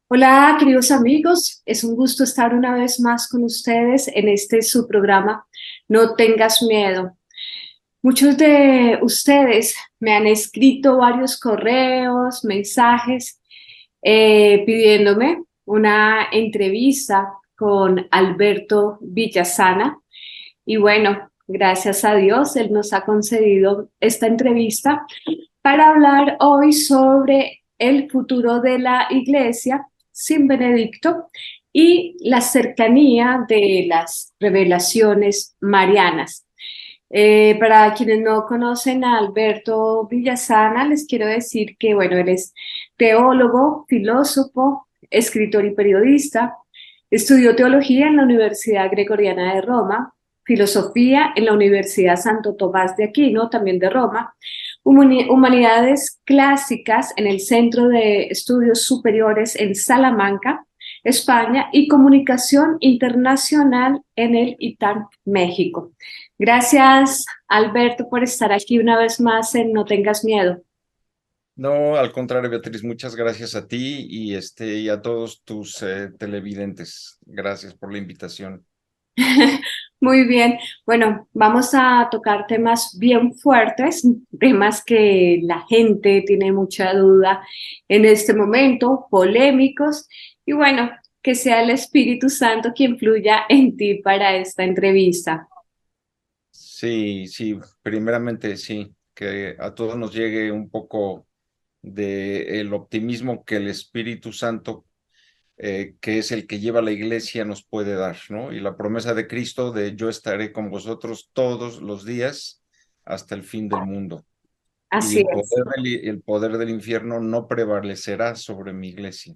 Hola, queridos amigos, es un gusto estar una vez más con ustedes en este su programa No tengas miedo. Muchos de ustedes me han escrito varios correos, mensajes pidiéndome una entrevista con Alberto Villasana y bueno, gracias a Dios, él nos ha concedido esta entrevista para hablar hoy sobre el futuro de la iglesia sin Benedicto y la cercanía de las revelaciones marianas. Para quienes no conocen a Alberto Villasana, les quiero decir que, bueno, él es teólogo, filósofo, escritor y periodista. Estudió teología en la Universidad Gregoriana de Roma, filosofía en la Universidad Santo Tomás de Aquino, también de Roma, humanidades clásicas en el Centro de Estudios Superiores en Salamanca, España, y comunicación internacional en el ITAM, México. Gracias, Alberto, por estar aquí una vez más en No tengas miedo. No, al contrario, Beatriz, muchas gracias a ti y a todos tus televidentes. Gracias por la invitación. Muy bien. Bueno, vamos a tocar temas bien fuertes, temas que la gente tiene mucha duda en este momento, polémicos, y bueno, que sea el Espíritu Santo quien fluya en ti para esta entrevista. Sí, sí, primeramente sí, que a todos nos llegue un poco de el optimismo que el Espíritu Santo, que es el que lleva la iglesia, nos puede dar, ¿no? Y la promesa de Cristo de yo estaré con vosotros todos los días hasta el fin del mundo. Y Así es. el poder del infierno no prevalecerá sobre mi iglesia.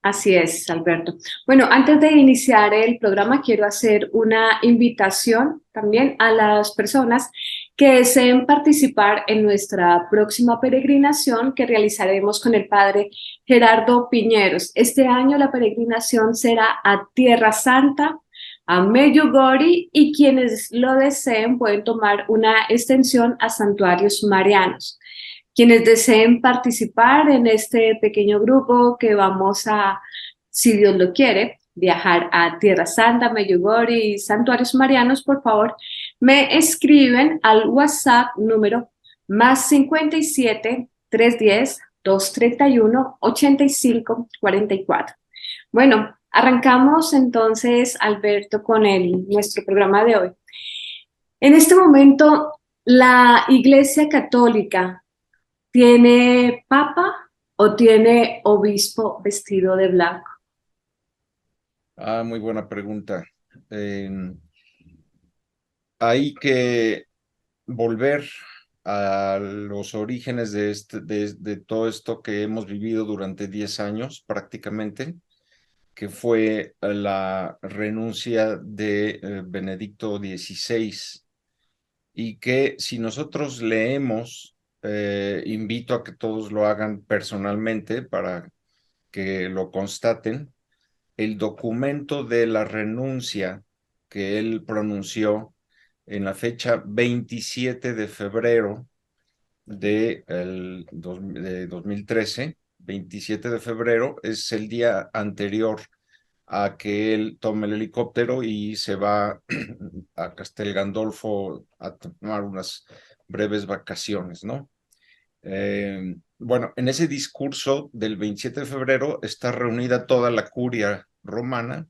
Así es, Alberto. Bueno, antes de iniciar el programa, quiero hacer una invitación también a las personas que deseen participar en nuestra próxima peregrinación que realizaremos con el padre Gerardo Piñeros. Este año la peregrinación será a Tierra Santa, a Medjugorje, y quienes lo deseen pueden tomar una extensión a santuarios marianos. Quienes deseen participar en este pequeño grupo que vamos a, si Dios lo quiere, viajar a Tierra Santa, Medjugorje y Santuarios Marianos, por favor, me escriben al WhatsApp número más 57 310 231 85 44. Bueno, arrancamos entonces, Alberto, con nuestro programa de hoy. En este momento, la Iglesia Católica ¿tiene papa o tiene obispo vestido de blanco? Ah, muy buena pregunta. Eh, Hay que volver a los orígenes de todo esto que hemos vivido durante 10 años prácticamente, que fue la renuncia de Benedicto XVI, y que si nosotros leemos, invito a que todos lo hagan personalmente para que lo constaten, el documento de la renuncia que él pronunció en la fecha 27 de febrero de 2013. 27 de febrero es el día anterior a que él tome el helicóptero y se va a Castel Gandolfo a tomar unas breves vacaciones, ¿no? Bueno, en ese discurso del 27 de febrero está reunida toda la curia romana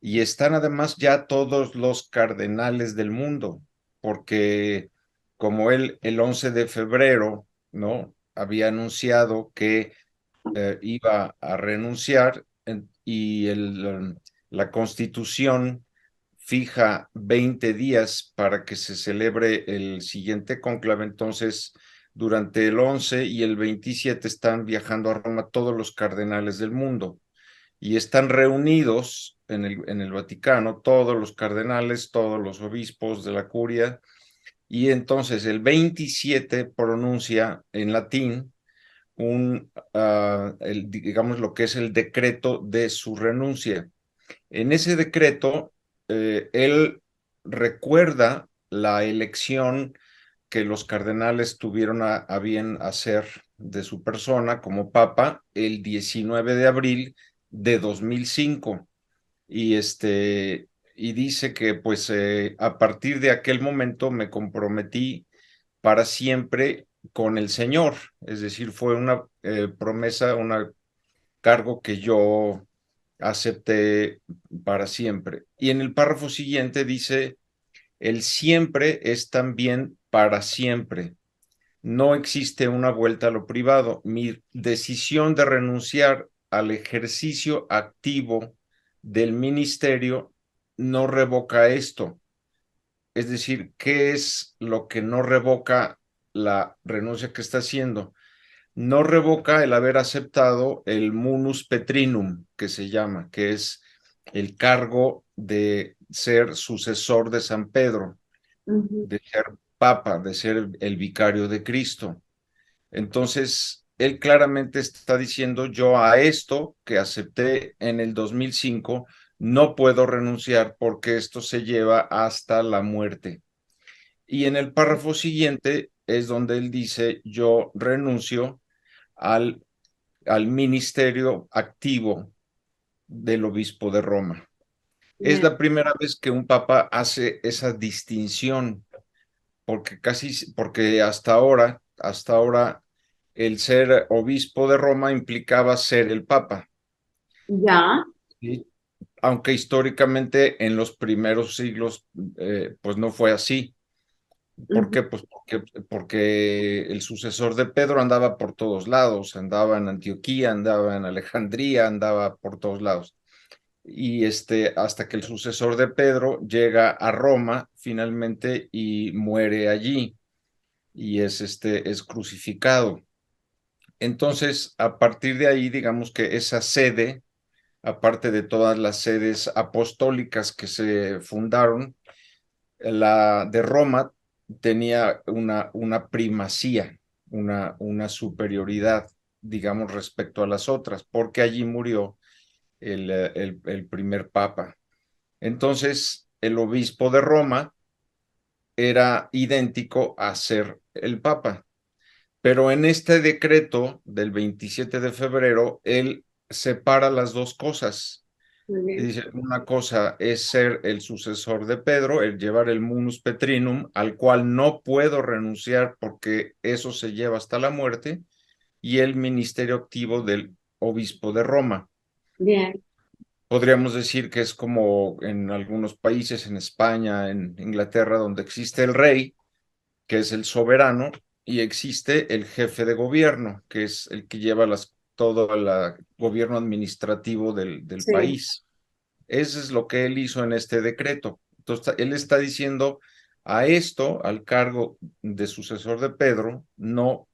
y están además ya todos los cardenales del mundo, porque como él el 11 de febrero, ¿no? Había anunciado que iba a renunciar, la Constitución fija 20 días para que se celebre el siguiente cónclave. Entonces, durante el 11 y el 27 están viajando a Roma todos los cardenales del mundo y están reunidos en el Vaticano, todos los cardenales, todos los obispos de la curia, y entonces el 27 pronuncia en latín digamos, lo que es el decreto de su renuncia. En ese decreto, él recuerda la elección que los cardenales tuvieron a bien hacer de su persona como papa el 19 de abril de 2005. Y, y dice que pues a partir de aquel momento me comprometí para siempre con el Señor. Es decir, fue una promesa, un cargo que yo acepté para siempre. Y en el párrafo siguiente dice, el siempre es también para siempre. No existe una vuelta a lo privado. Mi decisión de renunciar al ejercicio activo del ministerio no revoca esto. Es decir, ¿qué es lo que no revoca la renuncia que está haciendo? No revoca el haber aceptado el munus petrinum, que se llama, que es el cargo de ser sucesor de San Pedro, Ujú. de ser papa, de ser el vicario de Cristo. Entonces, él claramente está diciendo, yo a esto que acepté en el 2005, no puedo renunciar porque esto se lleva hasta la muerte. Y en el párrafo siguiente es donde él dice, yo renuncio al, al ministerio activo del obispo de Roma. Es Bien. la primera vez que un papa hace esa distinción, porque hasta ahora, el ser obispo de Roma implicaba ser el papa, Ya. ¿sí? Aunque históricamente en los primeros siglos, pues no fue así. ¿Por Ujú. qué? Pues porque el sucesor de Pedro andaba por todos lados, andaba en Antioquía, andaba en Alejandría, andaba por todos lados. Y hasta que el sucesor de Pedro llega a Roma finalmente y muere allí y es crucificado. Entonces, a partir de ahí, digamos que esa sede, aparte de todas las sedes apostólicas que se fundaron, la de Roma tenía una primacía, una superioridad, digamos, respecto a las otras, porque allí murió el primer papa. Entonces, el obispo de Roma era idéntico a ser el papa, pero en este decreto del 27 de febrero, él separa las dos cosas. Muy Y bien. dice, una cosa es ser el sucesor de Pedro, el llevar el munus petrinum, al cual no puedo renunciar porque eso se lleva hasta la muerte, y el ministerio activo del obispo de Roma. Bien. Podríamos decir que es como en algunos países, en España, en Inglaterra, donde existe el rey, que es el soberano, y existe el jefe de gobierno, que es el que lleva todo el gobierno administrativo del Sí. país. Eso es lo que él hizo en este decreto. Entonces, él está diciendo a esto, al cargo de sucesor de Pedro, no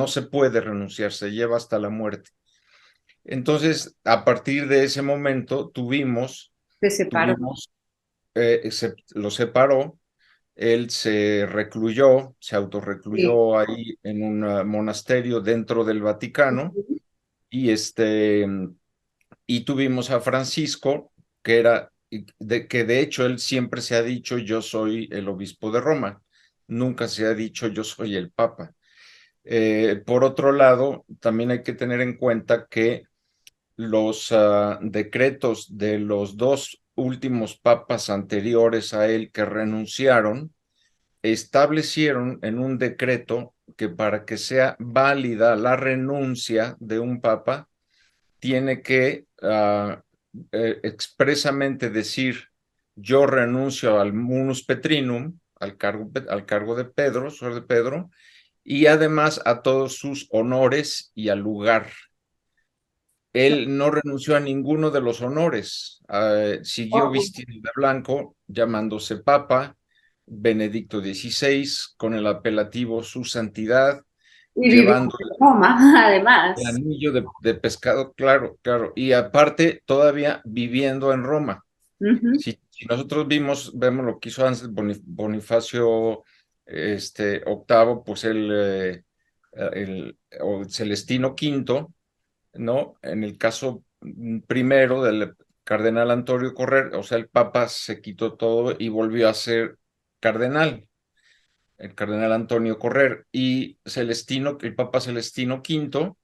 se puede renunciar, se lleva hasta la muerte. Entonces, a partir de ese momento, Se separó. lo separó, él se recluyó, se Sí. autorrecluyó ahí en un monasterio dentro del Vaticano Ujú. y y tuvimos a Francisco, que de hecho él siempre se ha dicho yo soy el obispo de Roma, nunca se ha dicho yo soy el papa. Por otro lado, también hay que tener en cuenta que los decretos de los dos últimos papas anteriores a él que renunciaron, establecieron en un decreto que para que sea válida la renuncia de un papa, tiene que expresamente decir, yo renuncio al munus petrinum, al cargo de Pedro, sucesor de Pedro, y además a todos sus honores y al lugar. Él no renunció a ninguno de los honores, siguió Oh, vistiendo de blanco, llamándose Papa Benedicto XVI, con el apelativo Su Santidad, y vivió llevando en Roma, el además. anillo de pescado, claro, claro, y aparte todavía viviendo en Roma. Ujú. Si nosotros vemos lo que hizo antes Bonifacio octavo, pues o Celestino quinto, ¿no? En el caso primero del cardenal Antonio Correr, o sea, el Papa se quitó todo y volvió a ser cardenal. el cardenal Antonio Correr, y Celestino, el Papa Celestino V,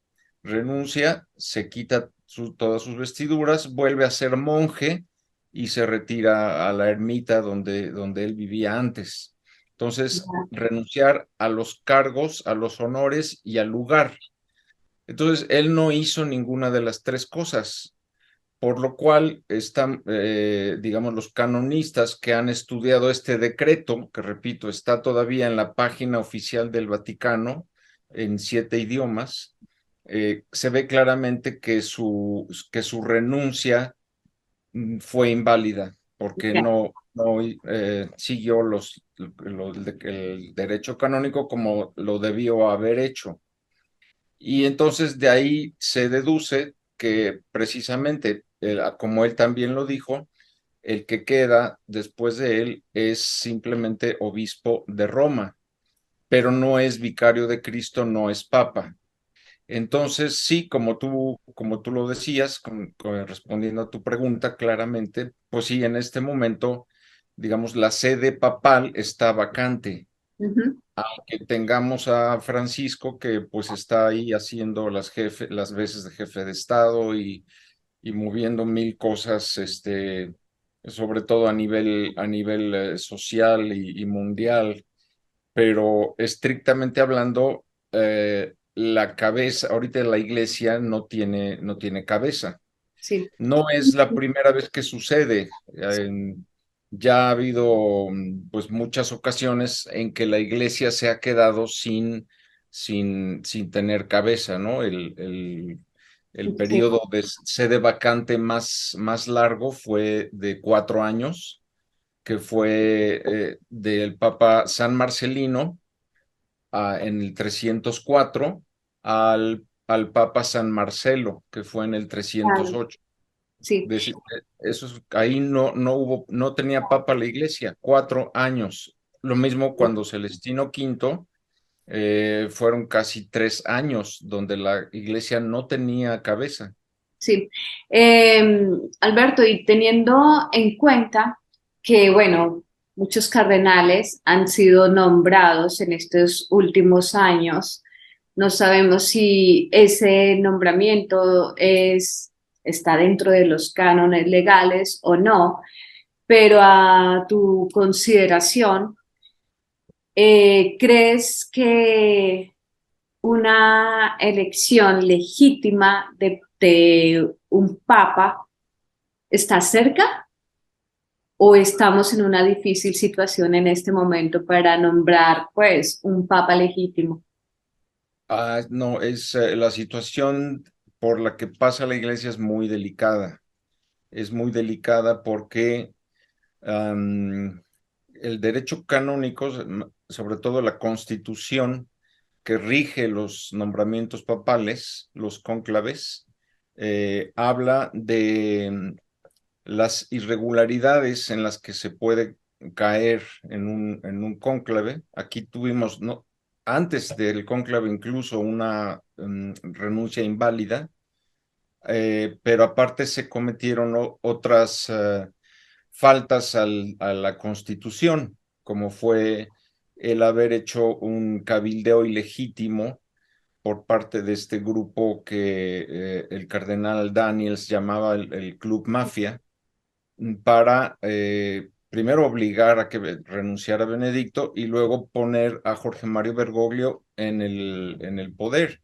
renuncia, se quita todas sus vestiduras, vuelve a ser monje y se retira a la ermita donde él vivía antes. Entonces, Ya. renunciar a los cargos, a los honores y al lugar. Entonces, él no hizo ninguna de las tres cosas, por lo cual están, digamos, los canonistas que han estudiado este decreto, que repito, está todavía en la página oficial del Vaticano en 7 idiomas, se ve claramente que su renuncia fue inválida, porque Ya. no siguió el derecho canónico como lo debió haber hecho. Y entonces de ahí se deduce que precisamente, como él también lo dijo, el que queda después de él es simplemente obispo de Roma, pero no es vicario de Cristo, no es papa. Entonces, sí, como tú lo decías, respondiendo a tu pregunta claramente, pues sí, en este momento, digamos, la sede papal está vacante, Ujú. que tengamos a Francisco que pues está ahí haciendo las veces de jefe de Estado y moviendo mil cosas, sobre todo a nivel social y mundial, pero estrictamente hablando, la cabeza, ahorita la iglesia no tiene cabeza. Sí. No es la primera vez que sucede. Ya ha habido pues muchas ocasiones en que la iglesia se ha quedado sin tener cabeza, ¿no? El Sí. periodo de sede vacante más largo fue de 4 años, que fue del Papa San Marcelino en el 304 al Papa San Marcelo, que fue en el Claro. 308. Sí. Ahí no tenía papa la iglesia, 4 años. Lo mismo cuando Celestino V, fueron casi 3 años donde la iglesia no tenía cabeza. Sí. Alberto, y teniendo en cuenta que, bueno, muchos cardenales han sido nombrados en estos últimos años, no sabemos si ese nombramiento está dentro de los cánones legales o no, pero a tu consideración, ¿crees que una elección legítima de un papa está cerca o estamos en una difícil situación en este momento para nombrar pues un papa legítimo? No, la situación por la que pasa la iglesia es muy delicada. Es muy delicada porque am, el derecho canónico, sobre todo la constitución que rige los nombramientos papales, los cónclaves, habla de las irregularidades en las que se puede caer en un cónclave. Aquí tuvimos, no, antes del cónclave incluso una renuncia inválida, pero aparte se cometieron otras faltas a la Constitución, como fue el haber hecho un cabildeo ilegítimo por parte de este grupo que el cardenal Daniels llamaba el Club Mafia, para primero obligar a que renunciara Benedicto y luego poner a Jorge Mario Bergoglio en el poder.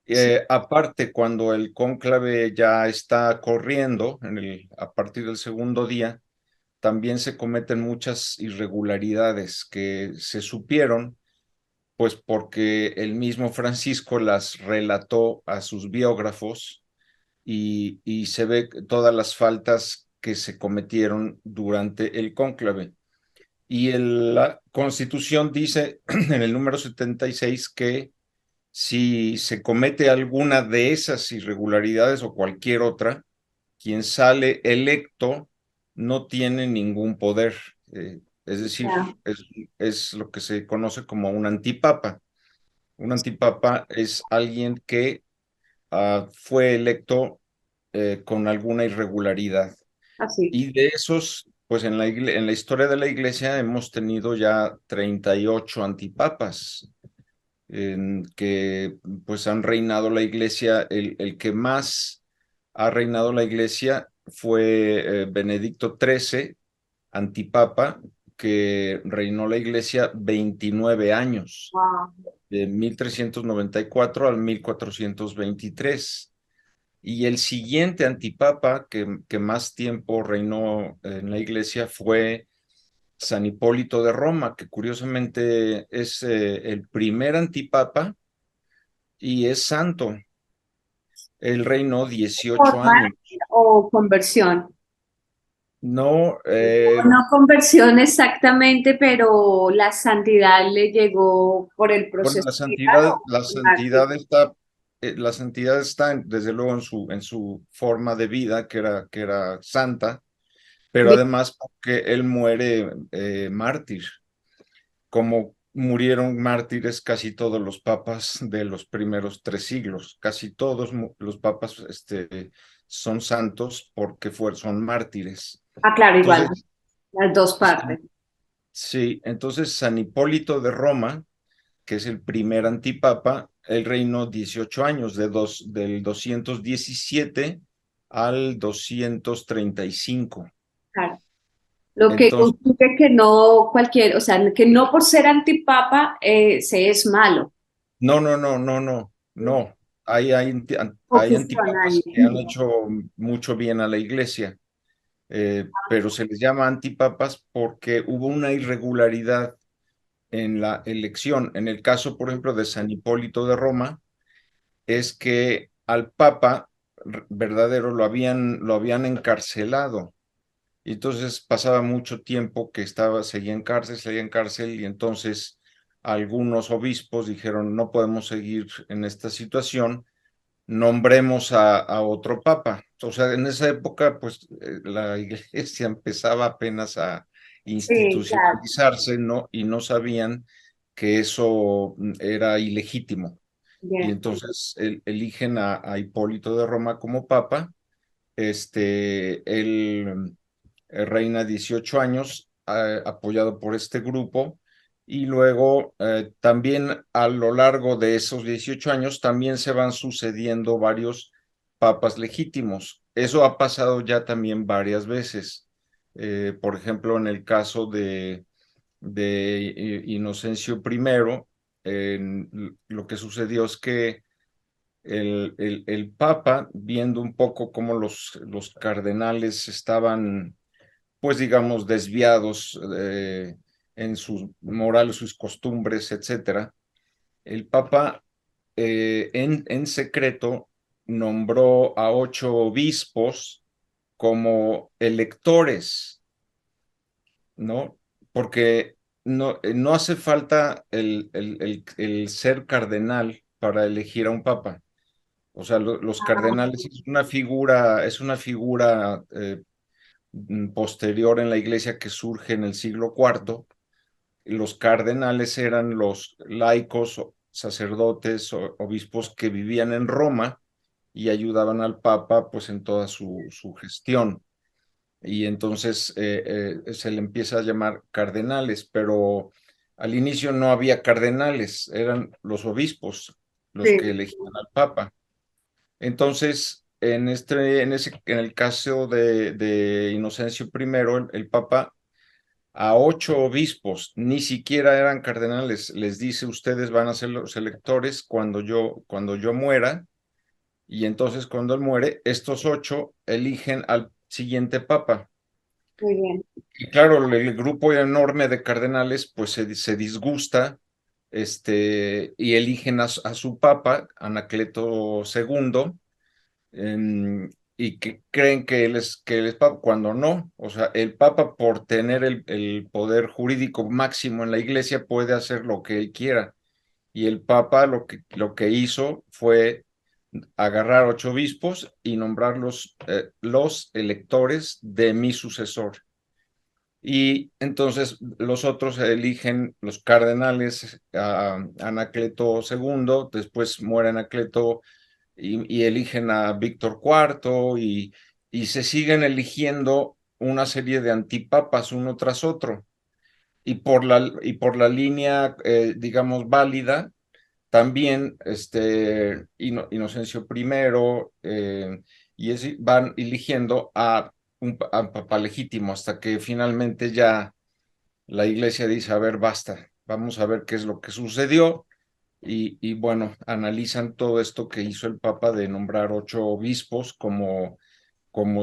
Sí, Aparte, cuando el cónclave ya está corriendo, a partir del segundo día, también se cometen muchas irregularidades que se supieron, pues porque el mismo Francisco las relató a sus biógrafos y se ve todas las faltas que se cometieron durante el cónclave. Y la Constitución dice en el número 76 que si se comete alguna de esas irregularidades o cualquier otra, quien sale electo no tiene ningún poder. Es decir, ya, es lo que se conoce como un antipapa. Un antipapa es alguien que fue electo con alguna irregularidad. así. Y de esos pues en en la historia de la iglesia hemos tenido ya 38 antipapas que pues han reinado la iglesia. El que más ha reinado la iglesia fue Benedicto XIII, antipapa, que reinó la iglesia 29 años, Wow. de 1394 al 1423. Y el siguiente antipapa que más tiempo reinó en la iglesia fue San Hipólito de Roma, que curiosamente es el primer antipapa y es santo. Él reinó 18 ¿Por años. o conversión? No, No conversión exactamente, pero la santidad le llegó por el bueno, proceso viral o por mártir. la santidad está desde luego en su forma de vida, que era santa, pero Bien. además porque él muere mártir, como murieron mártires casi todos los papas de los primeros 3 siglos. Casi todos los papas son santos porque son mártires. Ah, claro, igual, Entonces, las dos partes. sí, entonces San Hipólito de Roma, que es el primer antipapa, él reinó 18 años, del 217 al 235. Claro. Lo que Entonces, concluye que no cualquier, o sea, que no por ser antipapa se es malo. no. Hay Confusión ahí. antipapas que han hecho mucho bien a la iglesia, pero se les llama antipapas porque hubo una irregularidad en la elección. En el caso, por ejemplo, de San Hipólito de Roma, es que al papa verdadero lo habían encarcelado. Y entonces pasaba mucho tiempo que seguía en cárcel, y entonces algunos obispos dijeron, no podemos seguir en esta situación, nombremos a otro papa. O sea, en esa época, pues la iglesia empezaba apenas a Sí, claro. institucionalizarse, ¿no? Y no sabían que eso era ilegítimo. Y Bien. entonces eligen a Hipólito de Roma como papa. Él reina 18 años, apoyado por este grupo, y luego también a lo largo de esos 18 años también se van sucediendo varios papas legítimos. Eso ha pasado ya también varias veces. Por ejemplo, en el caso de Inocencio I, lo que sucedió es que el Papa, viendo un poco cómo los cardenales estaban, pues digamos, desviados en sus morales, sus costumbres, etcétera, el Papa en secreto nombró a 8 obispos como electores, ¿no? Porque no hace falta el ser cardenal para elegir a un papa. O sea, los cardenales es una figura posterior en la iglesia que surge en el siglo IV. Los cardenales eran los laicos, sacerdotes, obispos que vivían en Roma y ayudaban al Papa pues en toda su gestión. Y entonces se le empieza a llamar cardenales, pero al inicio no había cardenales, eran los obispos los Sí, que elegían al Papa. Entonces, en el caso de Inocencio I, el Papa a 8 obispos, ni siquiera eran cardenales, les dice, ustedes van a ser los electores cuando yo muera, y entonces cuando él muere, estos 8 eligen al siguiente Papa. muy bien. Y claro, el grupo enorme de cardenales pues se disgusta, y eligen a su Papa, Anacleto II, y que creen que él es papa, cuando no. O sea, el papa, por tener el poder jurídico máximo en la iglesia, puede hacer lo que él quiera. Y el papa lo que hizo fue agarrar 8 obispos y nombrarlos los electores de mi sucesor. Y entonces los otros eligen los cardenales a Anacleto II, después muere Anacleto y eligen a Víctor IV y se siguen eligiendo una serie de antipapas uno tras otro. Y por la línea, digamos, válida, también Inocencio primero, van eligiendo a papa legítimo hasta que finalmente ya la iglesia dice, a ver, basta, vamos a ver qué es lo que sucedió. Y bueno, analizan todo esto que hizo el papa de nombrar 8 obispos como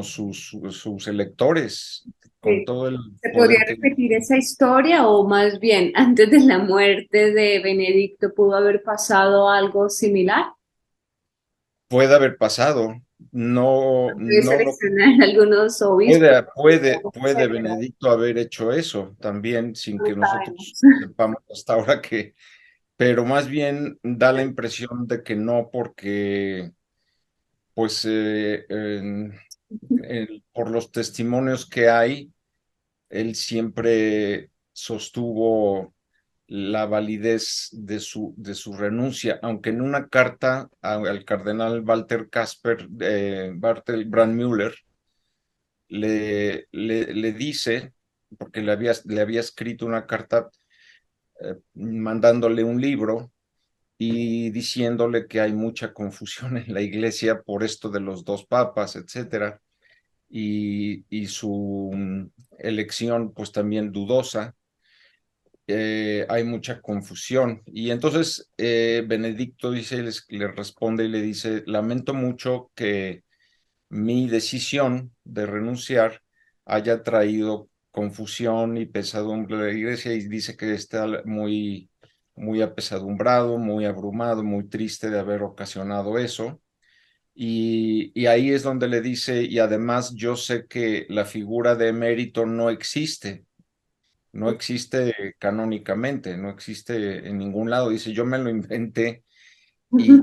sus electores, con Sí. todo el ¿Se podría poder que repetir esa historia o más bien antes de la muerte de Benedicto pudo haber pasado algo similar? puede haber pasado. No, Puede no lo seleccionar algunos obispos, puede etcétera. Benedicto haber hecho eso también sin No que sabemos. nosotros sepamos hasta ahora que, pero más bien da la impresión de que no, porque pues por los testimonios que hay, él siempre sostuvo la validez de su renuncia, aunque en una carta al cardenal Walter Kasper, Bartel Brandmüller, le dice, porque le había escrito una carta mandándole un libro y diciéndole que hay mucha confusión en la iglesia por esto de los dos papas, etcétera, y su elección pues también dudosa. Hay mucha confusión. Y entonces Benedicto dice, le responde y le dice, lamento mucho que mi decisión de renunciar haya traído confusión y pesadumbre a la iglesia, y dice que está muy, muy apesadumbrado, muy abrumado, muy triste de haber ocasionado eso. Y ahí es donde le dice, y además yo sé que la figura de emérito no existe canónicamente, no existe en ningún lado. Dice, yo me lo inventé y,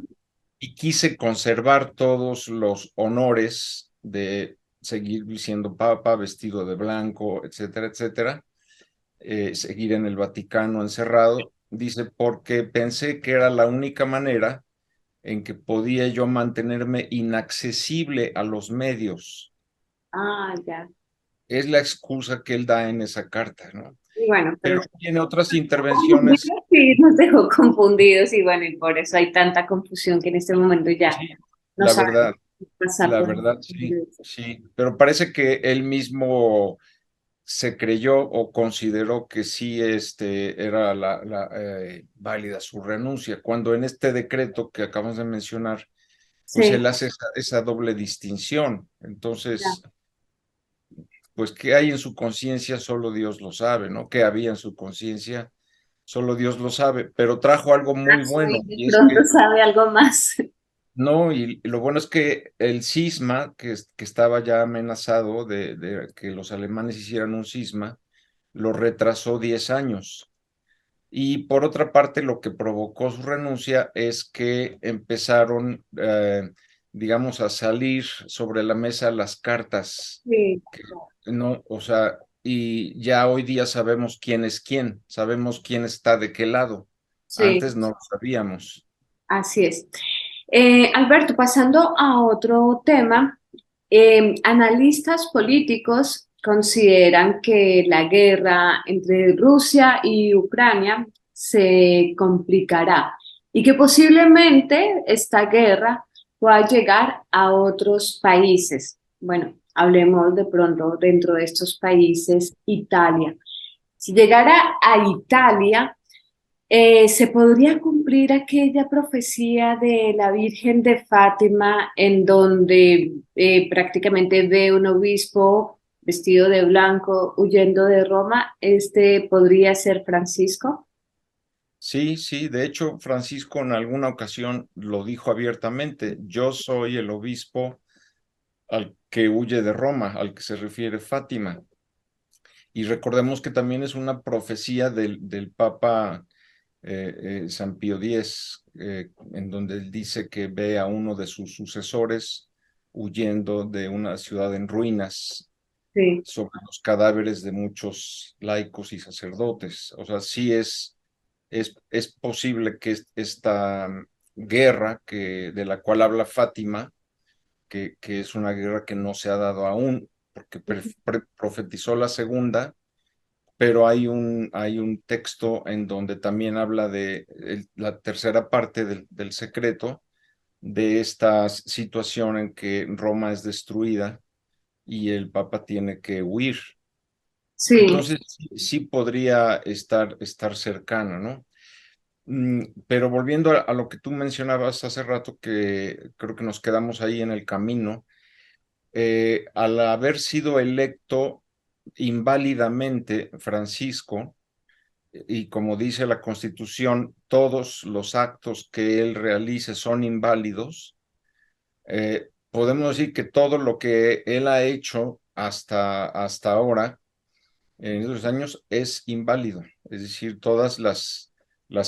y quise conservar todos los honores de seguir siendo papa, vestido de blanco, etcétera, etcétera, seguir en el Vaticano encerrado. Dice, porque pensé que era la única manera en que podía yo mantenerme inaccesible a los medios. Ah, ya. Es la excusa que él da en esa carta, ¿no? Y bueno, pero Pero tiene otras intervenciones. sí, nos dejó confundidos y bueno, y por eso hay tanta confusión que en este momento ya Sí, no la sabemos verdad, qué pasar la por verdad, sí, el. sí, pero parece que él mismo se creyó o consideró que sí era válida su renuncia, cuando en este decreto que acabamos de mencionar, pues Sí, él hace esa doble distinción. ya. Entonces, pues qué hay en su conciencia, solo Dios lo sabe, ¿no? ¿Qué había en su conciencia? Solo Dios lo sabe, pero trajo algo muy bueno, Sí, de y es pronto que sabe algo más. no, y lo bueno es que el cisma, que estaba ya amenazado de que los alemanes hicieran un cisma, lo retrasó 10 años. Y por otra parte, lo que provocó su renuncia es que empezaron, digamos, a salir sobre la mesa las cartas, Sí, que no, o sea, y ya hoy día sabemos quién es quién, sabemos quién está de qué lado. sí, Antes no lo sabíamos. así es. Alberto, pasando a otro tema, analistas políticos consideran que la guerra entre Rusia y Ucrania se complicará y que posiblemente esta guerra pueda llegar a otros países. Bueno, hablemos de pronto dentro de estos países, Italia. Si llegara a Italia, ¿se podría cumplir aquella profecía de la Virgen de Fátima en donde prácticamente ve un obispo vestido de blanco huyendo de Roma? ¿Este podría ser Francisco? Sí, sí, de hecho, Francisco en alguna ocasión lo dijo abiertamente, yo soy el obispo al que huye de Roma, al que se refiere Fátima. Y recordemos que también es una profecía del Papa San Pío X, en donde él dice que ve a uno de sus sucesores huyendo de una ciudad en ruinas Sí, sobre los cadáveres de muchos laicos y sacerdotes. O sea, sí es posible que esta guerra de la cual habla Fátima, que es una guerra que no se ha dado aún, porque profetizó la segunda, pero hay un texto en donde también habla de la tercera parte del secreto, de esta situación en que Roma es destruida y el Papa tiene que huir. Sí, Entonces, sí podría estar cercana, ¿no? Pero volviendo a lo que tú mencionabas hace rato, que creo que nos quedamos ahí en el camino, al haber sido electo inválidamente Francisco, y como dice la Constitución, todos los actos que él realice son inválidos, podemos decir que todo lo que él ha hecho hasta ahora, en esos años, es inválido. Es decir, todas las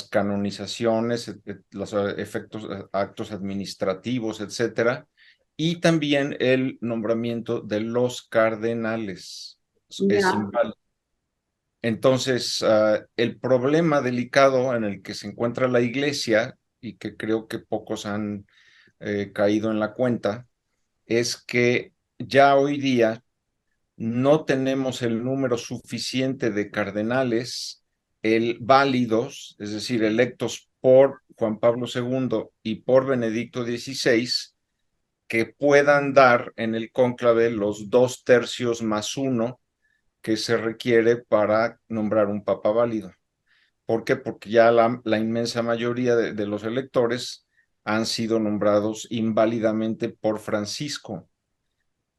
canonizaciones, los efectos, actos administrativos, etcétera, y también el nombramiento de los cardenales es ya. inválido. Entonces, el problema delicado en el que se encuentra la iglesia, y que creo que pocos han caído en la cuenta, es que ya hoy día no tenemos el número suficiente de cardenales válidos, es decir, electos por Juan Pablo II y por Benedicto XVI, que puedan dar en el cónclave los 2/3 más 1 que se requiere para nombrar un papa válido. ¿Por qué? Porque ya la inmensa mayoría de los electores han sido nombrados inválidamente por Francisco.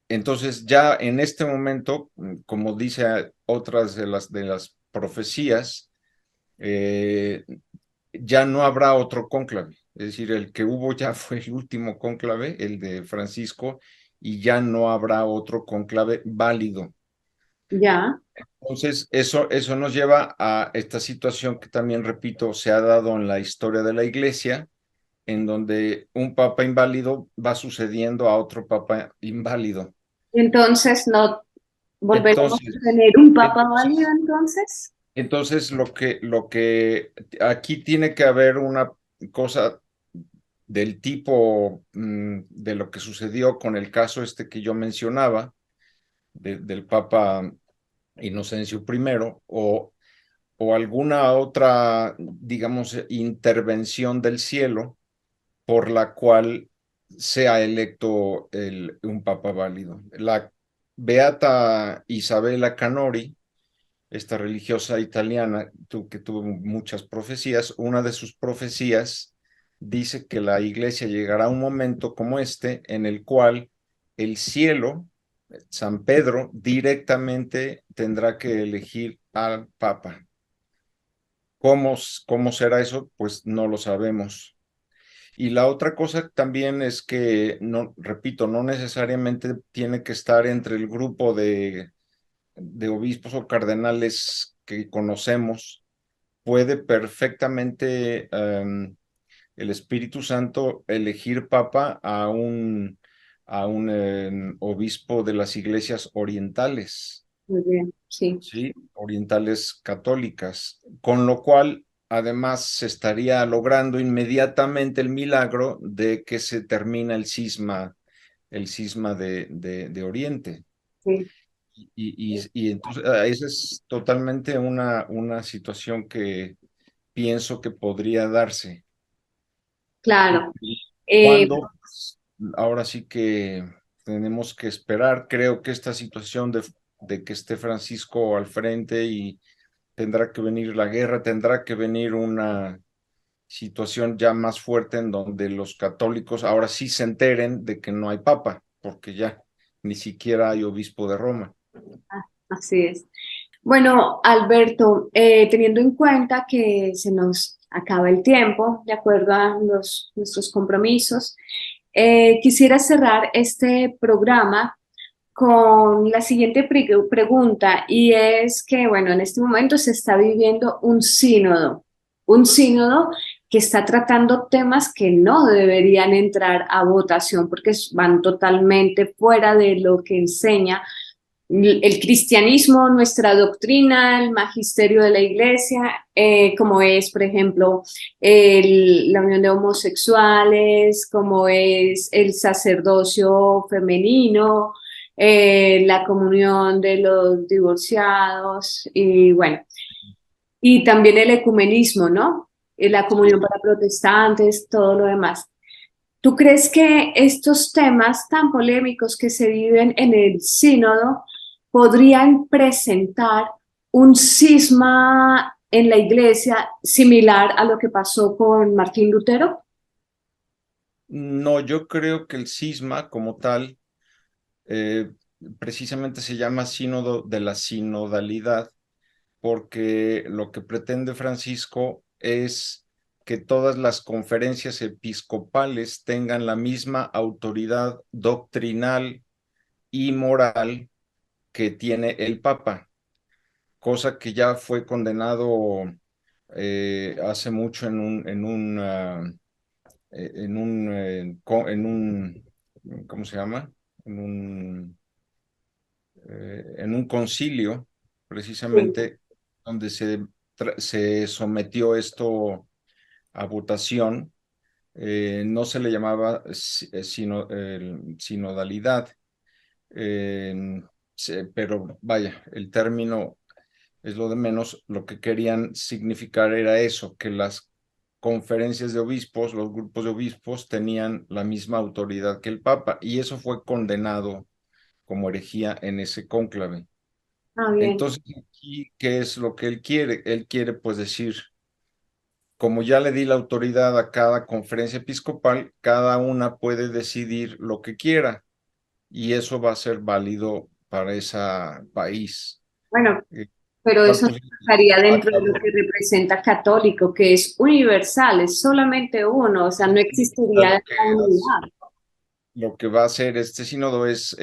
Entonces, ya en este momento, como dice otras de las profecías, eh, ya no habrá otro cónclave. Es decir, el que hubo ya fue el último cónclave, el de Francisco, y ya no habrá otro cónclave válido. Ya. Entonces, eso nos lleva a esta situación que también, repito, se ha dado en la historia de la Iglesia, en donde un papa inválido va sucediendo a otro papa inválido. Entonces, ¿no volveremos a Entonces, tener un papa válido entonces, entonces? entonces lo que aquí tiene que haber una cosa del tipo de lo que sucedió con el caso este que yo mencionaba, del Papa Inocencio I, o alguna otra, digamos, intervención del cielo por la cual sea electo un papa válido. La beata Isabella Canori, esta religiosa italiana que tuvo muchas profecías, una de sus profecías dice que la iglesia llegará a un momento como este en el cual el cielo, San Pedro, directamente tendrá que elegir al papa. ¿Cómo será eso? Pues no lo sabemos. Y la otra cosa también es que, no, repito, no necesariamente tiene que estar entre el grupo de obispos o cardenales que conocemos. Puede perfectamente el Espíritu Santo elegir papa a un obispo de las iglesias orientales. Muy bien, sí. Sí, orientales católicas, con lo cual además se estaría logrando inmediatamente el milagro de que se termina el cisma de Oriente. Sí, Y entonces esa es totalmente una situación que pienso que podría darse. claro. Eh, Cuando ahora sí que tenemos que esperar, creo que esta situación de que esté Francisco al frente y tendrá que venir la guerra, tendrá que venir una situación ya más fuerte en donde los católicos ahora sí se enteren de que no hay papa, porque ya ni siquiera hay obispo de Roma. Así es. Bueno, Alberto, teniendo en cuenta que se nos acaba el tiempo, de acuerdo a nuestros compromisos, quisiera cerrar este programa con la siguiente pregunta, y es que, bueno, en este momento se está viviendo un sínodo que está tratando temas que no deberían entrar a votación porque van totalmente fuera de lo que enseña el cristianismo, nuestra doctrina, el magisterio de la iglesia, como es, por ejemplo, la unión de homosexuales, como es el sacerdocio femenino, la comunión de los divorciados y bueno, y también el ecumenismo, ¿no? La comunión Sí. para protestantes, todo lo demás. ¿Tú crees que estos temas tan polémicos que se viven en el sínodo podrían presentar un cisma en la iglesia similar a lo que pasó con Martín Lutero? No, yo creo que el cisma como tal eh, precisamente se llama sínodo de la sinodalidad, porque lo que pretende Francisco es que todas las conferencias episcopales tengan la misma autoridad doctrinal y moral que tiene el Papa, cosa que ya fue condenado hace mucho ¿cómo se llama? En un, en un concilio, Sí. precisamente, donde se sometió esto a votación. No se le llamaba sinodalidad, eh, pero vaya, el término es lo de menos. Lo que querían significar era eso, que las conferencias de obispos, los grupos de obispos tenían la misma autoridad que el Papa, y eso fue condenado como herejía en ese cónclave. Ah, bien. Entonces, aquí, ¿qué es lo que él quiere? Él quiere, pues, decir, como ya le di la autoridad a cada conferencia episcopal, cada una puede decidir lo que quiera, y eso va a ser válido para ese país. Bueno, Eh, pero ¿Cuál eso no posición estaría a dentro de lo cada que representa católico, que es universal, es solamente uno, o sea, no existiría lo la unidad. lo que va a hacer este sínodo es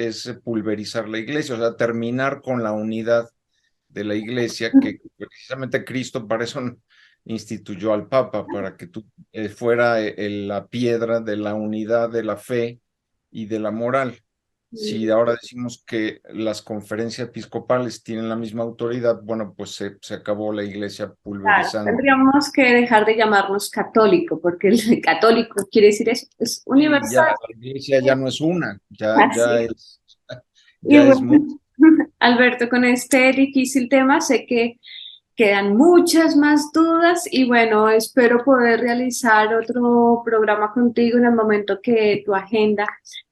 pulverizar la iglesia, o sea, terminar con la unidad de la iglesia, que precisamente Cristo para eso instituyó al Papa, para que tú fuera la piedra de la unidad de la fe y de la moral. Si ahora decimos que las conferencias episcopales tienen la misma autoridad, bueno, pues se acabó la iglesia Claro, pulverizando. tendríamos que dejar de llamarnos católico, porque el católico quiere decir eso, es Y ya universal. la iglesia ya no es una, Así. Y ya es bueno, mucho. Alberto, con este difícil tema sé que quedan muchas más dudas y bueno, espero poder realizar otro programa contigo en el momento que tu agenda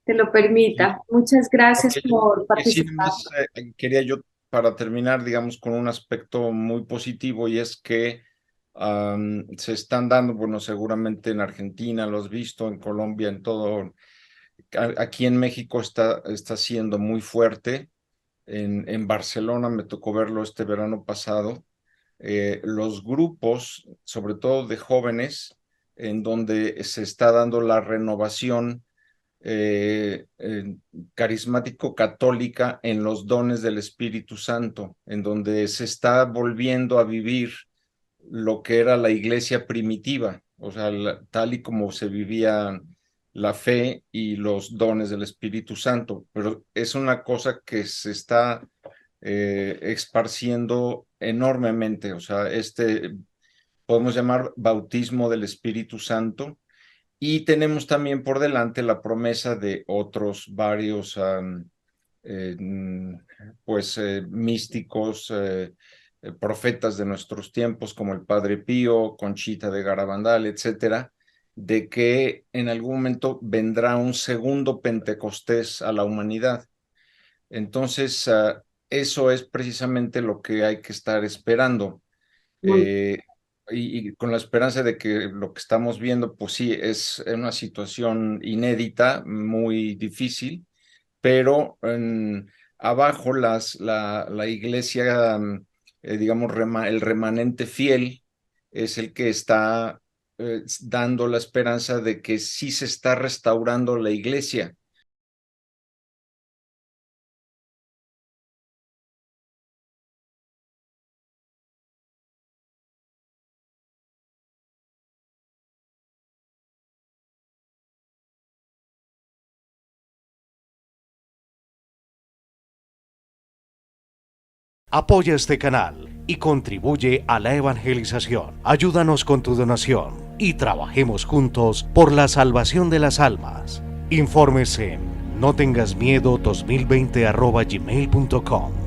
te lo permita. Muchas gracias por Que sí, participar. nomás, quería yo, para terminar, digamos, con un aspecto muy positivo, y es que se están dando, bueno, seguramente en Argentina, lo has visto, en Colombia, en todo, aquí en México está siendo muy fuerte. En Barcelona me tocó verlo este verano pasado. Los grupos, sobre todo de jóvenes, en donde se está dando la renovación carismático católica en los dones del Espíritu Santo, en donde se está volviendo a vivir lo que era la iglesia primitiva, o sea, tal y como se vivía la fe y los dones del Espíritu Santo, pero es una cosa que se está esparciendo enormemente, o sea, podemos llamar bautismo del Espíritu Santo, y tenemos también por delante la promesa de otros varios eh, mm, místicos, profetas de nuestros tiempos, como el Padre Pío, Conchita de Garabandal, etcétera, de que en algún momento vendrá un segundo Pentecostés a la humanidad. Entonces, eso es precisamente lo que hay que estar esperando. Muy eh, y con la esperanza de que lo que estamos viendo, pues sí, es una situación inédita, muy difícil, pero abajo la iglesia, digamos, el remanente fiel es el que está dando la esperanza de que sí se está restaurando la iglesia. Apoya este canal y contribuye a la evangelización. Ayúdanos con tu donación y trabajemos juntos por la salvación de las almas. Informes en notengasmiedo2020@gmail.com.